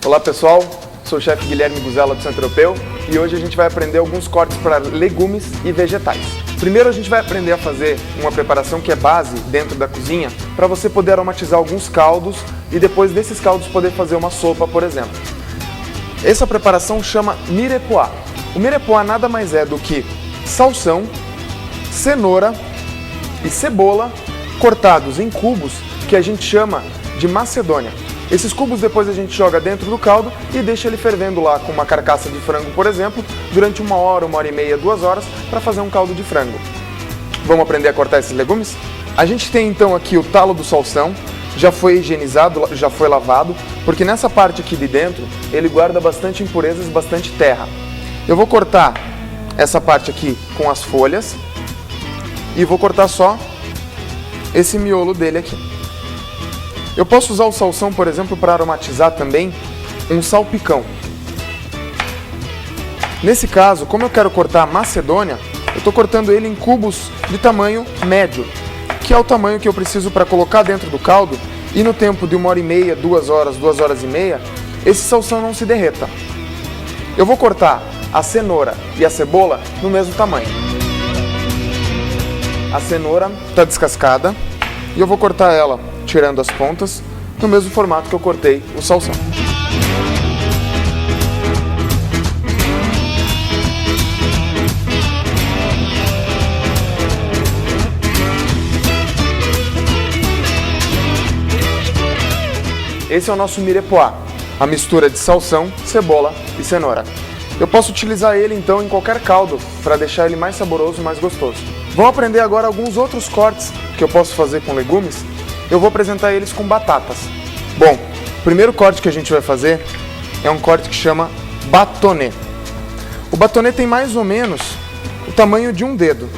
Olá pessoal, sou o chefe Guilherme Guzella do Centro Europeu e hoje a gente vai aprender alguns cortes para legumes e vegetais. Primeiro a gente vai aprender a fazer uma preparação que é base dentro da cozinha para você poder aromatizar alguns caldos e depois desses caldos poder fazer uma sopa, por exemplo. Essa preparação chama mirepoix. O mirepoix nada mais é do que salsão, cenoura e cebola cortados em cubos que a gente chama de macedônia. Esses cubos depois a gente joga dentro do caldo e deixa ele fervendo lá com uma carcaça de frango, por exemplo, durante 1 hora, 1 hora e meia, 2 horas para fazer um caldo de frango. Vamos aprender a cortar esses legumes? A gente tem então aqui o talo do salsão, já foi higienizado, já foi lavado, porque nessa parte aqui de dentro ele guarda bastante impurezas, bastante terra. Eu vou cortar essa parte aqui com as folhas e vou cortar só esse miolo dele aqui. Eu posso usar o salsão, por exemplo, para aromatizar também um salpicão. Nesse caso, como eu quero cortar a macedônia, eu estou cortando ele em cubos de tamanho médio, que é o tamanho que eu preciso para colocar dentro do caldo e no tempo de 1 hora e meia, 2 horas, 2 horas e meia, esse salsão não se derreta. Eu vou cortar a cenoura e a cebola no mesmo tamanho. A cenoura está descascada e eu vou cortar ela tirando as pontas, no mesmo formato que eu cortei o salsão. Esse é o nosso mirepoix, a mistura de salsão, cebola e cenoura. Eu posso utilizar ele então em qualquer caldo para deixar ele mais saboroso e mais gostoso. Vamos aprender agora alguns outros cortes que eu posso fazer com legumes. Eu vou apresentar eles com batatas. Bom, o primeiro corte que a gente vai fazer é um corte que chama bâtonnet. O bâtonnet tem mais ou menos o tamanho de um dedo.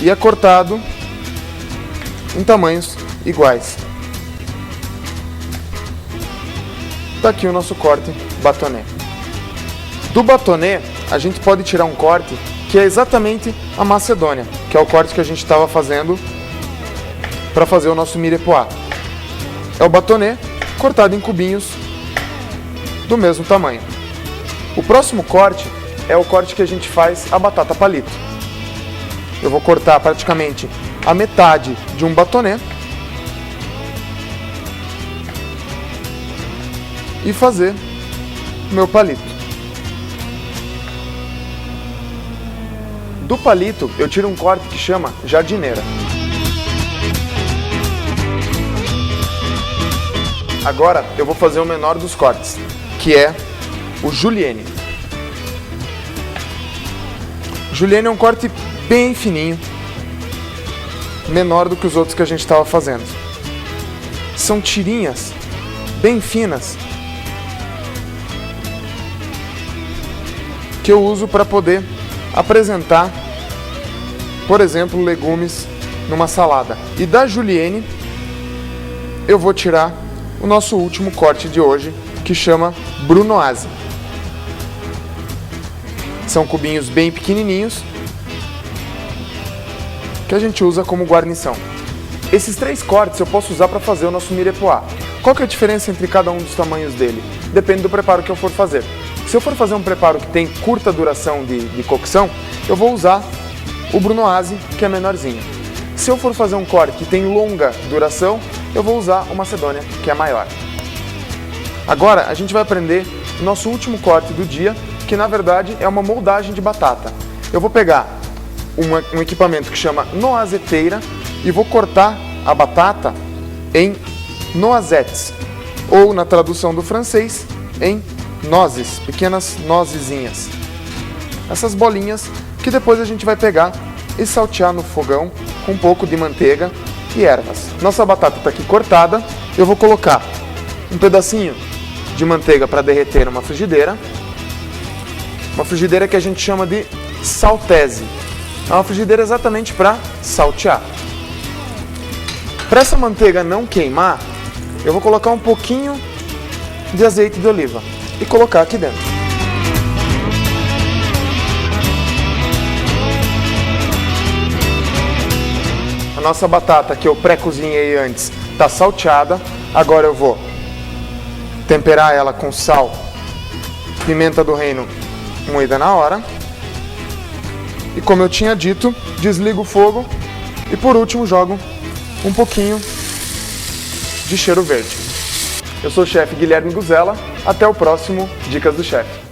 E é cortado em tamanhos iguais. Está aqui o nosso corte bâtonnet. Do bâtonnet, a gente pode tirar um corte que é exatamente a macedônia, que é o corte que a gente estava fazendo para fazer o nosso mirepoix. É o bâtonnet cortado em cubinhos do mesmo tamanho. O próximo corte é o corte que a gente faz a batata palito. Eu vou cortar praticamente a metade de um bâtonnet e fazer o meu palito. Do palito eu tiro um corte que chama jardineira. Agora eu vou fazer o menor dos cortes, que é o julienne. Julienne é um corte bem fininho, menor do que os outros que a gente estava fazendo. São tirinhas bem finas que eu uso para poder apresentar, por exemplo, legumes numa salada. E da julienne eu vou tirar o nosso último corte de hoje, que chama brunoise. São cubinhos bem pequenininhos que a gente usa como guarnição. Esses 3 cortes eu posso usar para fazer o nosso mirepoix. Qual que é a diferença entre cada um dos tamanhos dele? Depende do preparo que eu for fazer. Se eu for fazer um preparo que tem curta duração de cocção, eu vou usar o brunoise, que é menorzinho. Se eu for fazer um corte que tem longa duração, eu vou usar o macedônia, que é maior. Agora a gente vai aprender o nosso último corte do dia, que na verdade é uma moldagem de batata. Eu vou pegar um equipamento que chama noiseteira e vou cortar a batata em noisettes, ou na tradução do francês, em nozes, pequenas nozezinhas. Essas bolinhas que depois a gente vai pegar e saltear no fogão com um pouco de manteiga e ervas. Nossa batata está aqui cortada, eu vou colocar um pedacinho de manteiga para derreter numa frigideira. Uma frigideira que a gente chama de saltese. É uma frigideira exatamente para saltear. Para essa manteiga não queimar, eu vou colocar um pouquinho de azeite de oliva e colocar aqui dentro. A nossa batata que eu pré-cozinhei antes está salteada. Agora eu vou temperar ela com sal, pimenta do reino moída na hora. E como eu tinha dito, desligo o fogo e por último jogo um pouquinho de cheiro verde. Eu sou o chefe Guilherme Guzella, até o próximo Dicas do Chefe.